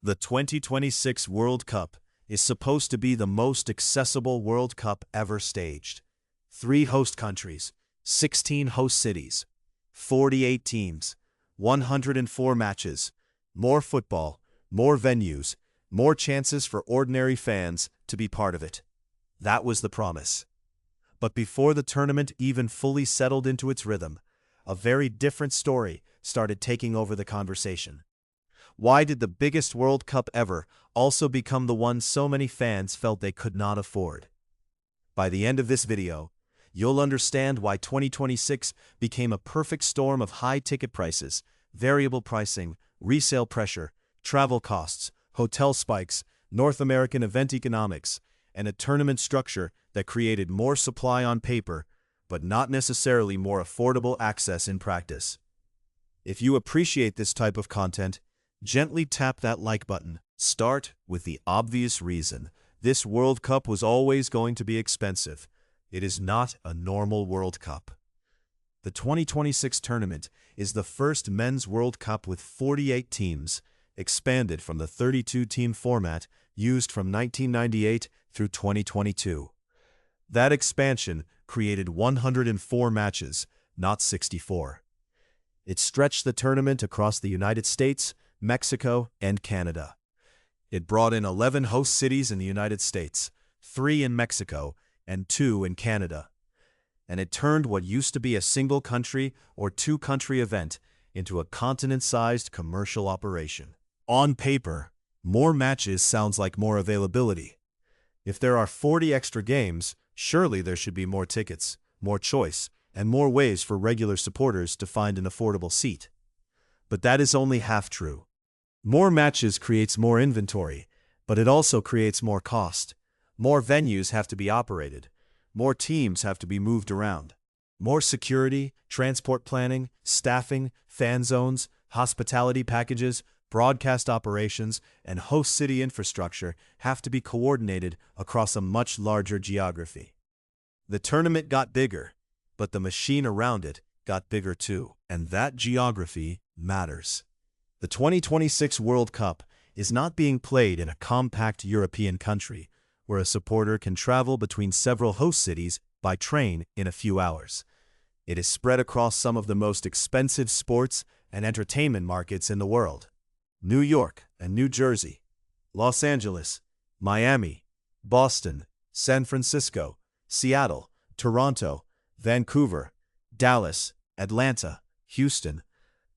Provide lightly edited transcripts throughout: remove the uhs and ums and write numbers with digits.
The 2026 World Cup is supposed to be the most accessible World Cup ever staged. 3 host countries, 16 host cities, 48 teams, 104 matches, more football, more venues, more chances for ordinary fans to be part of it. That was the promise. But before the tournament even fully settled into its rhythm, a very different story started taking over the conversation. Why did the biggest World Cup ever also become the one so many fans felt they could not afford? By the end of this video, you'll understand why 2026 became a perfect storm of high ticket prices, variable pricing, resale pressure, travel costs, hotel spikes, North American event economics, and a tournament structure that created more supply on paper, but not necessarily more affordable access in practice. If you appreciate this type of content, gently tap that like button. Start with the obvious reason. This World Cup was always going to be expensive. It is not a normal World Cup. The 2026 tournament is the first men's World Cup with 48 teams, expanded from the 32-team format used from 1998 through 2022. That expansion created 104 matches, not 64. It stretched the tournament across the United States, Mexico, and Canada. It brought in 11 host cities in the United States, 3 in Mexico, and 2 in Canada. And it turned what used to be a single country or two-country event into a continent-sized commercial operation. On paper, more matches sounds like more availability. If there are 40 extra games, surely there should be more tickets, more choice, and more ways for regular supporters to find an affordable seat. But that is only half true. More matches creates more inventory, but it also creates more cost. More venues have to be operated. More teams have to be moved around. More security, transport planning, staffing, fan zones, hospitality packages, broadcast operations, and host city infrastructure have to be coordinated across a much larger geography. The tournament got bigger, but the machine around it got bigger too, and that geography matters. The 2026 World Cup is not being played in a compact European country where a supporter can travel between several host cities by train in a few hours. It is spread across some of the most expensive sports and entertainment markets in the world: New York and New Jersey, Los Angeles, Miami, Boston, San Francisco, Seattle, Toronto, Vancouver, Dallas, Atlanta, Houston.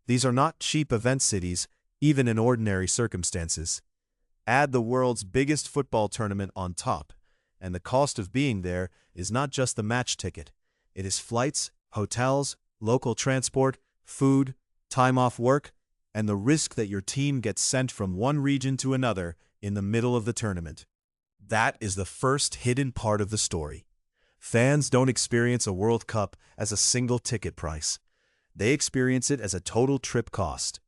These are not cheap event cities, even in ordinary circumstances. Add the world's biggest football tournament on top, and the cost of being there is not just the match ticket. It is flights, hotels, local transport, food, time off work, and the risk that your team gets sent from one region to another in the middle of the tournament. That is the first hidden part of the story. Fans don't experience a World Cup as a single ticket price. They experience it as a total trip cost.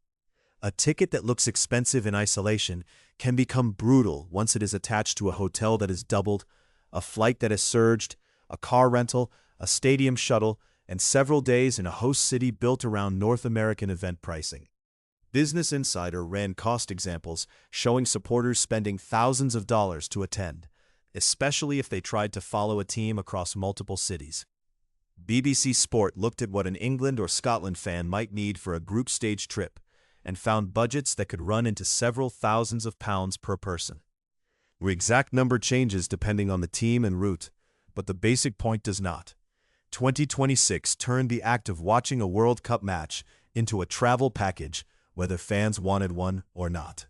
A ticket that looks expensive in isolation can become brutal once it is attached to a hotel that has doubled, a flight that has surged, a car rental, a stadium shuttle, and several days in a host city built around North American event pricing. Business Insider ran cost examples showing supporters spending thousands of dollars to attend, especially if they tried to follow a team across multiple cities. BBC Sport looked at what an England or Scotland fan might need for a group stage trip and found budgets that could run into several thousands of pounds per person. The exact number changes depending on the team and route, but the basic point does not. 2026 turned the act of watching a World Cup match into a travel package, whether fans wanted one or not.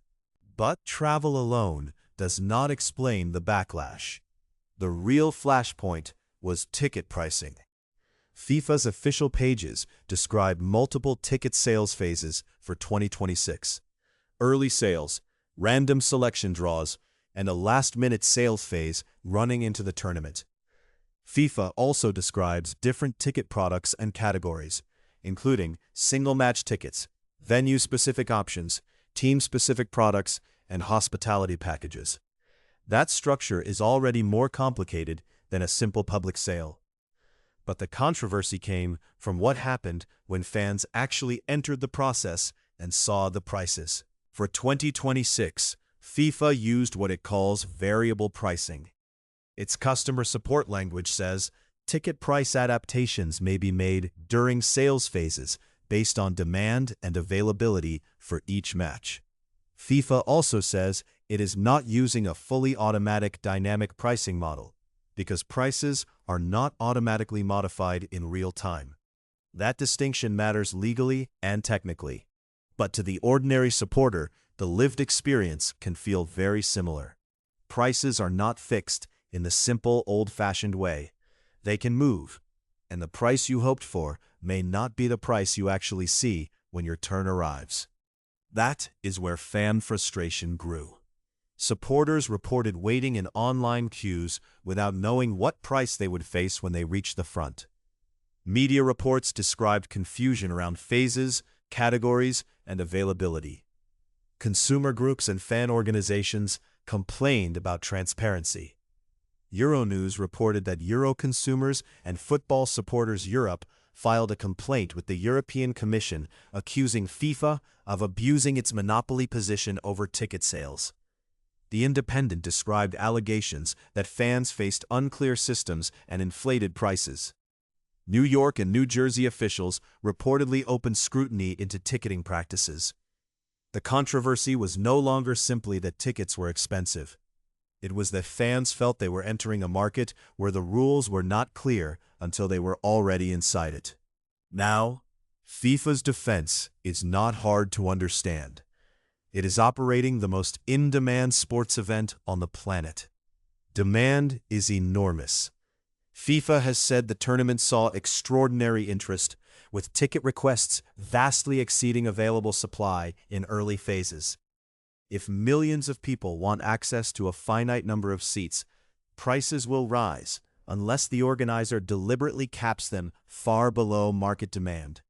But travel alone does not explain the backlash. The real flashpoint was ticket pricing. FIFA's official pages describe multiple ticket sales phases for 2026. Early sales, random selection draws, and a last-minute sales phase running into the tournament. FIFA also describes different ticket products and categories, including single-match tickets, venue-specific options, team-specific products, and hospitality packages. That structure is already more complicated than a simple public sale. But the controversy came from what happened when fans actually entered the process and saw the prices. For 2026, FIFA used what it calls variable pricing. Its customer support language says ticket price adaptations may be made during sales phases based on demand and availability for each match. FIFA also says it is not using a fully automatic dynamic pricing model because prices are not automatically modified in real time. That distinction matters legally and technically. But to the ordinary supporter, the lived experience can feel very similar. Prices are not fixed in the simple, old-fashioned way. They can move, and the price you hoped for may not be the price you actually see when your turn arrives. That is where fan frustration grew. Supporters reported waiting in online queues without knowing what price they would face when they reached the front. Media reports described confusion around phases, categories, and availability. Consumer groups and fan organizations complained about transparency. Euronews reported that Euro consumers and Football Supporters Europe filed a complaint with the European Commission accusing FIFA of abusing its monopoly position over ticket sales. The Independent described allegations that fans faced unclear systems and inflated prices. New York and New Jersey officials reportedly opened scrutiny into ticketing practices. The controversy was no longer simply that tickets were expensive. It was that fans felt they were entering a market where the rules were not clear until they were already inside it. Now, FIFA's defense is not hard to understand. It is operating the most in-demand sports event on the planet. Demand is enormous. FIFA has said the tournament saw extraordinary interest, with ticket requests vastly exceeding available supply in early phases. If millions of people want access to a finite number of seats, prices will rise unless the organizer deliberately caps them far below market demand.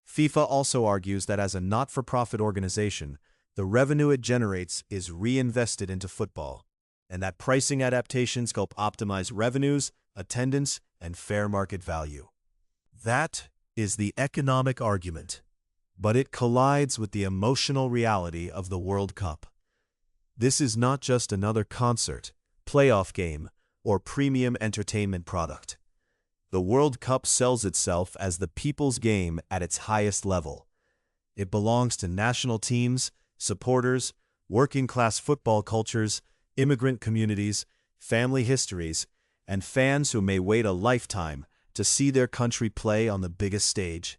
FIFA also argues that as a not-for-profit organization, the revenue it generates is reinvested into football, and that pricing adaptations help optimize revenues, attendance, and fair market value. That is the economic argument, but it collides with the emotional reality of the World Cup. This is not just another concert, playoff game, or premium entertainment product. The World Cup sells itself as the people's game at its highest level. It belongs to national teams, supporters, working-class football cultures, immigrant communities, family histories, and fans who may wait a lifetime to see their country play on the biggest stage.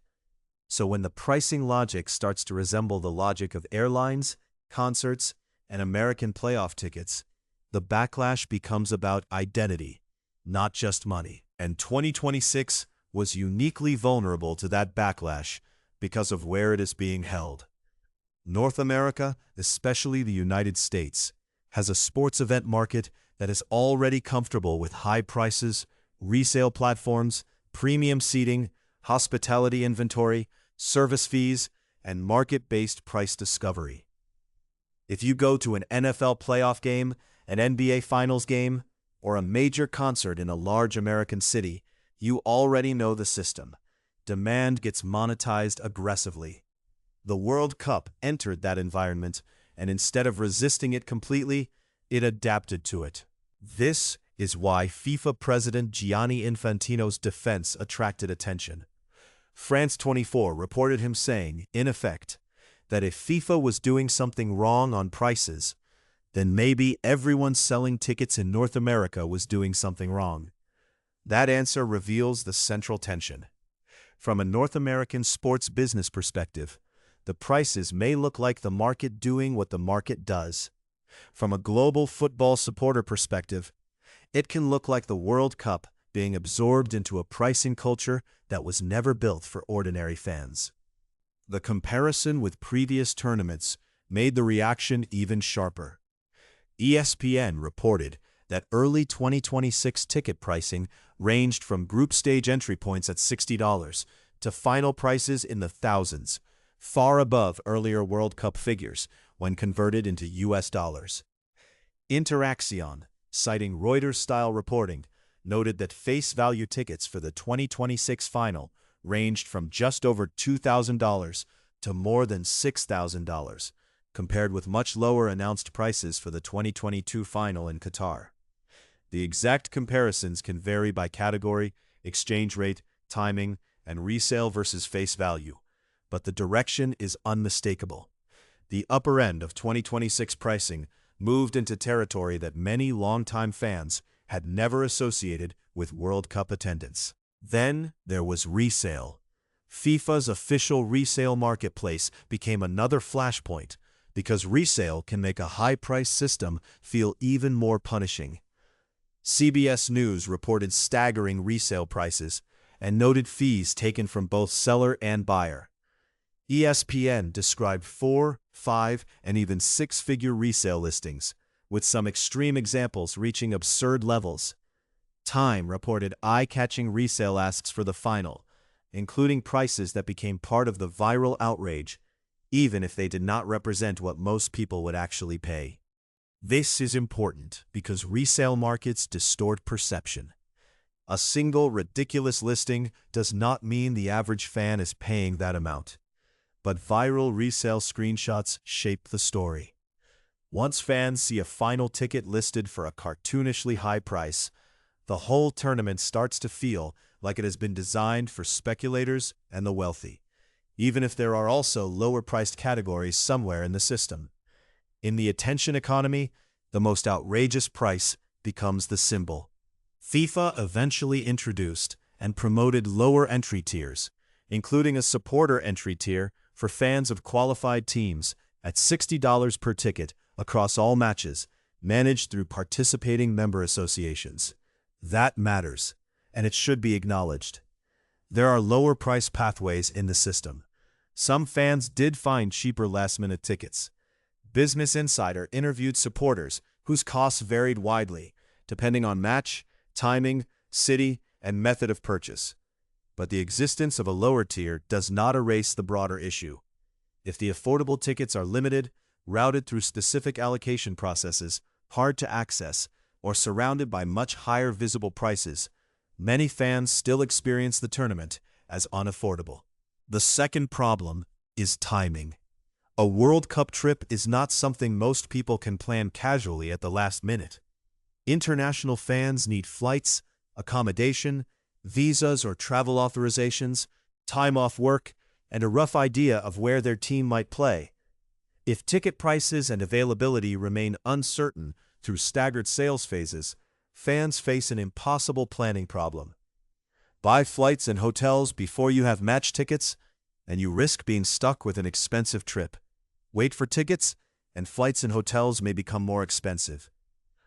So when the pricing logic starts to resemble the logic of airlines, concerts, and American playoff tickets, the backlash becomes about identity, not just money. And 2026 was uniquely vulnerable to that backlash because of where it is being held. North America, especially the United States, has a sports event market that is already comfortable with high prices, resale platforms, premium seating, hospitality inventory, service fees, and market-based price discovery. If you go to an NFL playoff game, an NBA Finals game, or a major concert in a large American city, you already know the system. Demand gets monetized aggressively. The World Cup entered that environment, and instead of resisting it completely, it adapted to it. This is why FIFA President Gianni Infantino's defense attracted attention. France 24 reported him saying, in effect, that if FIFA was doing something wrong on prices, then maybe everyone selling tickets in North America was doing something wrong. That answer reveals the central tension. From a North American sports business perspective, the prices may look like the market doing what the market does. From a global football supporter perspective, it can look like the World Cup being absorbed into a pricing culture that was never built for ordinary fans. The comparison with previous tournaments made the reaction even sharper. ESPN reported that early 2026 ticket pricing ranged from group stage entry points at $60 to final prices in the thousands, far above earlier World Cup figures when converted into US dollars. Interaction, citing Reuters-style reporting, noted that face value tickets for the 2026 final ranged from just over $2,000 to more than $6,000, compared with much lower announced prices for the 2022 final in Qatar. The exact comparisons can vary by category, exchange rate, timing, and resale versus face value, but the direction is unmistakable. The upper end of 2026 pricing moved into territory that many longtime fans had never associated with World Cup attendance. Then there was Resale. FIFA's official resale marketplace became another flashpoint because resale can make a high-price system feel even more punishing. CBS News reported staggering resale prices and noted fees taken from both seller and buyer. ESPN described 4, 5, and even 6-figure resale listings, with some extreme examples reaching absurd levels. Time reported eye-catching resale asks for the final, including prices that became part of the viral outrage, even if they did not represent what most people would actually pay. This is important because resale markets distort perception. A single ridiculous listing does not mean the average fan is paying that amount. But viral resale screenshots shape the story. Once fans see a final ticket listed for a cartoonishly high price, the whole tournament starts to feel like it has been designed for speculators and the wealthy, even if there are also lower-priced categories somewhere in the system. In the attention economy, the most outrageous price becomes the symbol. FIFA eventually introduced and promoted lower entry tiers, including a supporter entry tier for fans of qualified teams at $60 per ticket across all matches, managed through participating member associations. That matters, and it should be acknowledged. There are lower price pathways in the system. Some fans did find cheaper last-minute tickets. Business Insider interviewed supporters whose costs varied widely, depending on match, timing, city, and method of purchase. But the existence of a lower tier does not erase the broader issue. If the affordable tickets are limited, routed through specific allocation processes, hard to access, or surrounded by much higher visible prices, many fans still experience the tournament as unaffordable. The second problem is timing. A World Cup trip is not something most people can plan casually at the last minute. International fans need flights, accommodation, visas or travel authorizations, time off work, and a rough idea of where their team might play. If ticket prices and availability remain uncertain through staggered sales phases, fans face an impossible planning problem. Buy flights and hotels before you have match tickets, and you risk being stuck with an expensive trip. Wait for tickets, and flights and hotels may become more expensive.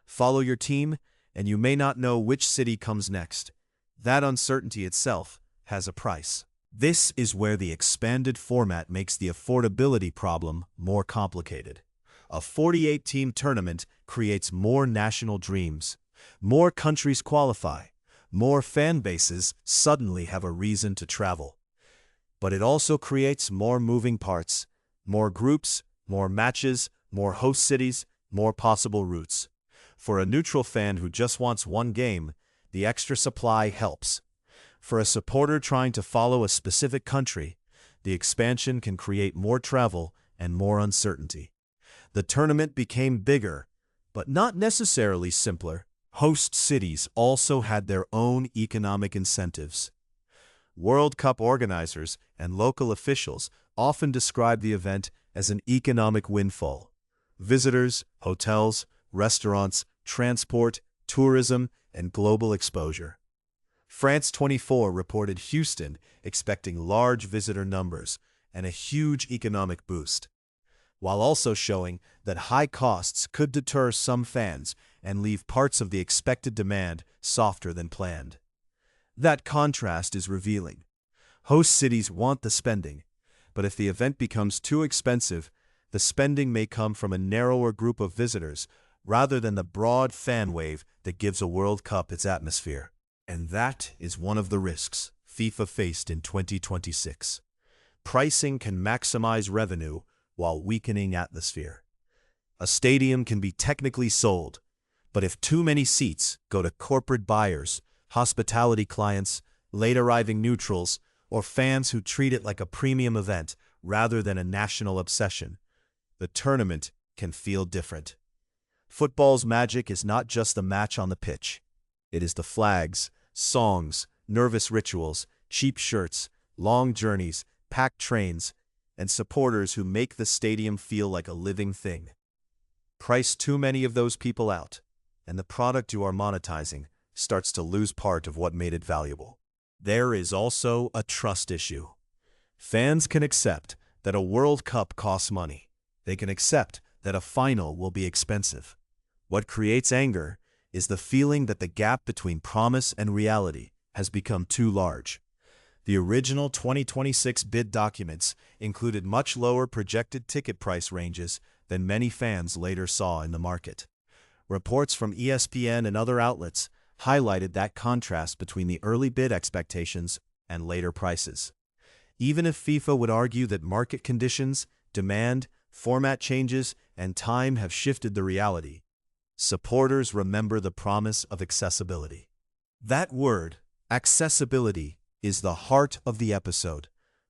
Follow your team, and you may not know which city comes next. That uncertainty itself has a price. This is where the expanded format makes the affordability problem more complicated. A 48-team tournament creates more national dreams. More countries qualify. More fan bases suddenly have a reason to travel. But it also creates more moving parts, more groups, more matches, more host cities, more possible routes. For a neutral fan who just wants one game, the extra supply helps. For a supporter trying to follow a specific country, the expansion can create more travel and more uncertainty. The tournament became bigger, but not necessarily simpler. Host cities also had their own economic incentives. World Cup organizers and local officials often describe the event as an economic windfall. Visitors, hotels, restaurants, transport, tourism, and global exposure. France 24 reported Houston expecting large visitor numbers and a huge economic boost, while also showing that high costs could deter some fans and leave parts of the expected demand softer than planned. That contrast is revealing. Host cities want the spending, but if the event becomes too expensive, the spending may come from a narrower group of visitors rather than the broad fan wave that gives a World Cup its atmosphere. And that is one of the risks FIFA faced in 2026. Pricing can maximize revenue while weakening atmosphere. A stadium can be technically sold, but if too many seats go to corporate buyers, hospitality clients, late-arriving neutrals, or fans who treat it like a premium event rather than a national obsession, the tournament can feel different. Football's magic is not just the match on the pitch. It is the flags, songs, nervous rituals, cheap shirts, long journeys, packed trains, and supporters who make the stadium feel like a living thing. Price too many of those people out, and the product you are monetizing starts to lose part of what made it valuable. There is also a trust issue. Fans can accept that a World Cup costs money. They can accept that a final will be expensive. What creates anger is the feeling that the gap between promise and reality has become too large. The original 2026 bid documents included much lower projected ticket price ranges than many fans later saw in the market. Reports from ESPN and other outlets highlighted that contrast between the early bid expectations and later prices. Even if FIFA would argue that market conditions, demand, format changes, and time have shifted the reality, supporters remember the promise of accessibility. That word, accessibility, is the heart of the episode.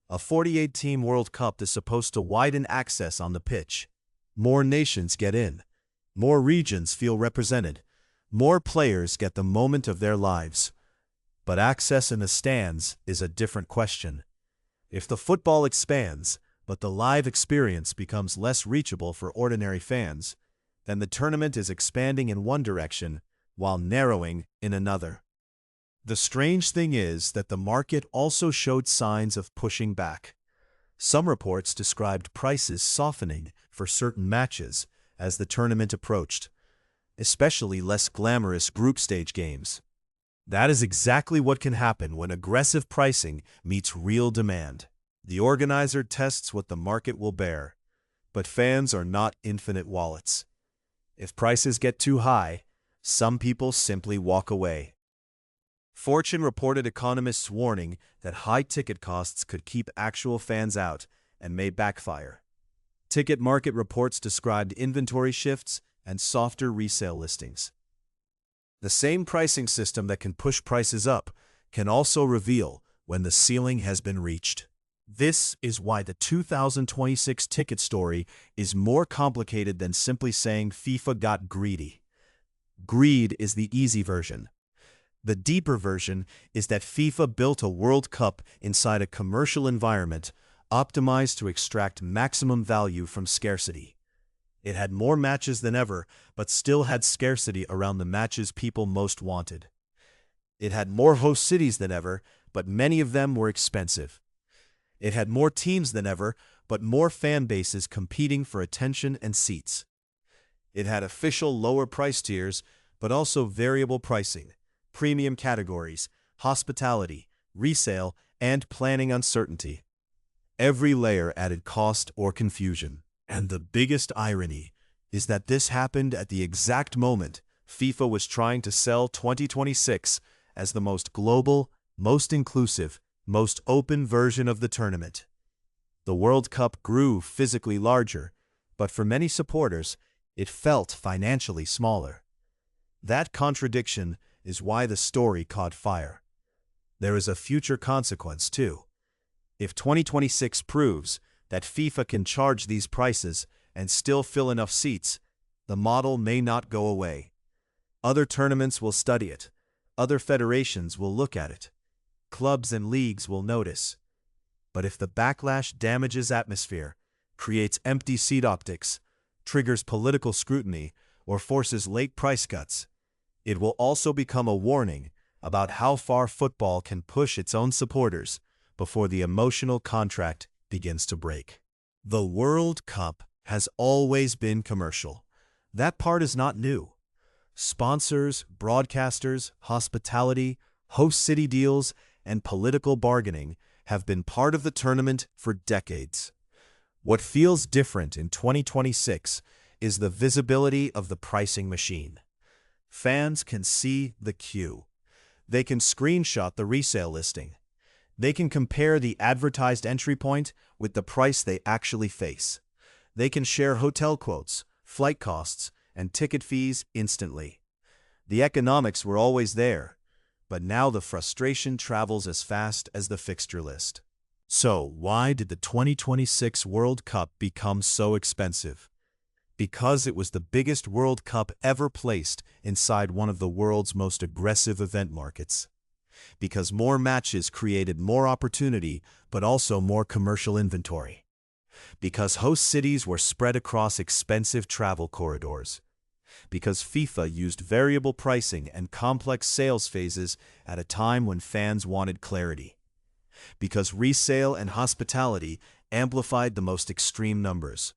A 48-team World Cup is supposed to widen access on the pitch. More nations get in. More regions feel represented. More players get the moment of their lives. But access in the stands is a different question. If the football expands, but the live experience becomes less reachable for ordinary fans, then the tournament is expanding in one direction while narrowing in another. The strange thing is that the market also showed signs of pushing back. Some reports described prices softening for certain matches as the tournament approached, especially less glamorous group stage games. That is exactly what can happen when aggressive pricing meets real demand. The organizer tests what the market will bear, but fans are not infinite wallets. If prices get too high, some people simply walk away. Fortune reported economists warning that high ticket costs could keep actual fans out and may backfire. Ticket market reports described inventory shifts and softer resale listings. The same pricing system that can push prices up can also reveal when the ceiling has been reached. This is why the 2026 ticket story is more complicated than simply saying FIFA got greedy. Greed is the easy version. The deeper version is that FIFA built a World Cup inside a commercial environment optimized to extract maximum value from scarcity. It had more matches than ever, but still had scarcity around the matches people most wanted. It had more host cities than ever, but many of them were expensive. It had more teams than ever, but more fan bases competing for attention and seats. It had official lower price tiers, but also variable pricing, premium categories, hospitality, resale, and planning uncertainty. Every layer added cost or confusion. And the biggest irony is that this happened at the exact moment FIFA was trying to sell 2026 as the most global, most inclusive, most open version of the tournament. The World Cup grew physically larger, but for many supporters, it felt financially smaller. That contradiction is why the story caught fire. There is a future consequence, too. If 2026 proves that FIFA can charge these prices and still fill enough seats, the model may not go away. Other tournaments will study it. Other federations will look at it. Clubs and leagues will notice. But if the backlash damages atmosphere, creates empty seat optics, triggers political scrutiny, or forces late price cuts, it will also become a warning about how far football can push its own supporters before the emotional contract begins to break. The World Cup has always been commercial. That part is not new. Sponsors, broadcasters, hospitality, host city deals, and political bargaining have been part of the tournament for decades. What feels different in 2026 is the visibility of the pricing machine. Fans can see the queue. They can screenshot the resale listing. They can compare the advertised entry point with the price they actually face. They can share hotel quotes, flight costs, and ticket fees instantly. The economics were always there, but now the frustration travels as fast as the fixture list. So, why did the 2026 World Cup become so expensive? Because it was the biggest World Cup ever placed inside one of the world's most aggressive event markets. Because more matches created more opportunity, but also more commercial inventory. Because host cities were spread across expensive travel corridors. Because FIFA used variable pricing and complex sales phases at a time when fans wanted clarity. Because resale and hospitality amplified the most extreme numbers.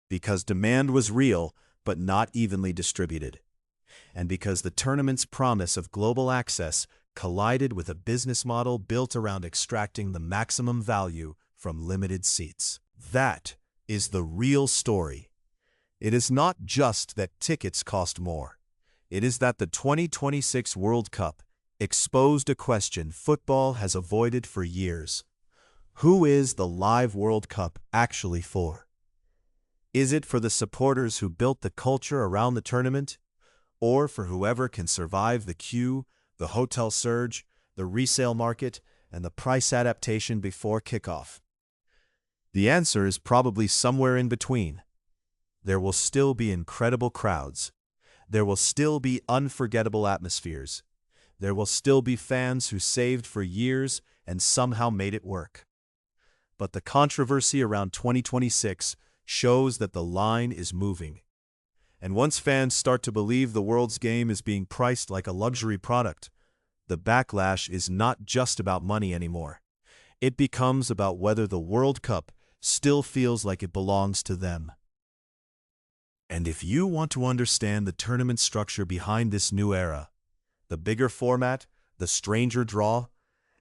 Because demand was real, but not evenly distributed. And because the tournament's promise of global access collided with a business model built around extracting the maximum value from limited seats. That is the real story. It is not just that tickets cost more. It is that the 2026 World Cup exposed a question football has avoided for years. Who is the live World Cup actually for? Is it for the supporters who built the culture around the tournament? Or for whoever can survive the queue, the hotel surge, the resale market, and the price adaptation before kickoff? The answer is probably somewhere in between. There will still be incredible crowds. There will still be unforgettable atmospheres. There will still be fans who saved for years and somehow made it work. But the controversy around 2026 shows that the line is moving. And once fans start to believe the world's game is being priced like a luxury product, the backlash is not just about money anymore. It becomes about whether the World Cup still feels like it belongs to them. And if you want to understand the tournament structure behind this new era, the bigger format, the stranger draw,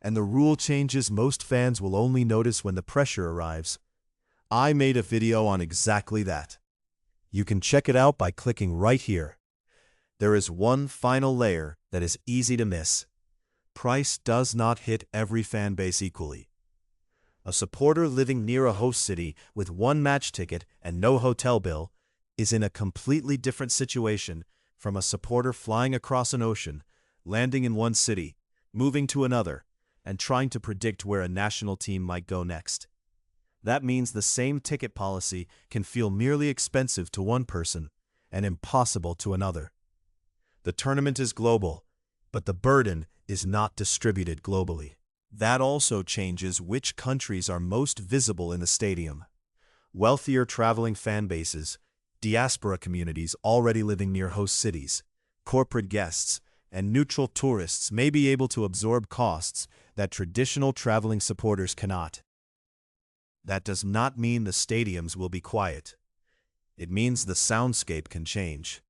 and the rule changes most fans will only notice when the pressure arrives, I made a video on exactly that. You can check it out by clicking right here. There is one final layer that is easy to miss. Price does not hit every fan base equally. A supporter living near a host city with one match ticket and no hotel bill is in a completely different situation from a supporter flying across an ocean, landing in one city, moving to another, and trying to predict where a national team might go next. That means the same ticket policy can feel merely expensive to one person and impossible to another. The tournament is global, but the burden is not distributed globally. That also changes which countries are most visible in the stadium. Wealthier traveling fan bases, diaspora communities already living near host cities, corporate guests, and neutral tourists may be able to absorb costs that traditional traveling supporters cannot. That does not mean the stadiums will be quiet. It means the soundscape can change.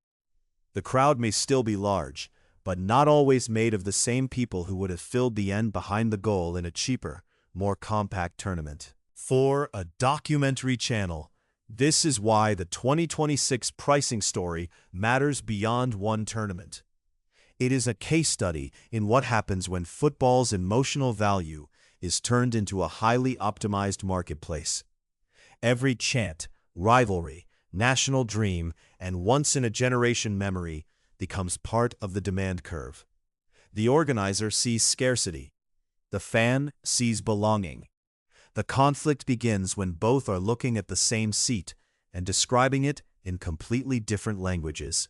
The crowd may still be large, but not always made of the same people who would have filled the end behind the goal in a cheaper, more compact tournament. For a documentary channel, this is why the 2026 pricing story matters beyond one tournament. It is a case study in what happens when football's emotional value is turned into a highly optimized marketplace. Every chant, rivalry, national dream, and once-in-a-generation memory becomes part of the demand curve. The organizer sees scarcity. The fan sees belonging. The conflict begins when both are looking at the same seat and describing it in completely different languages.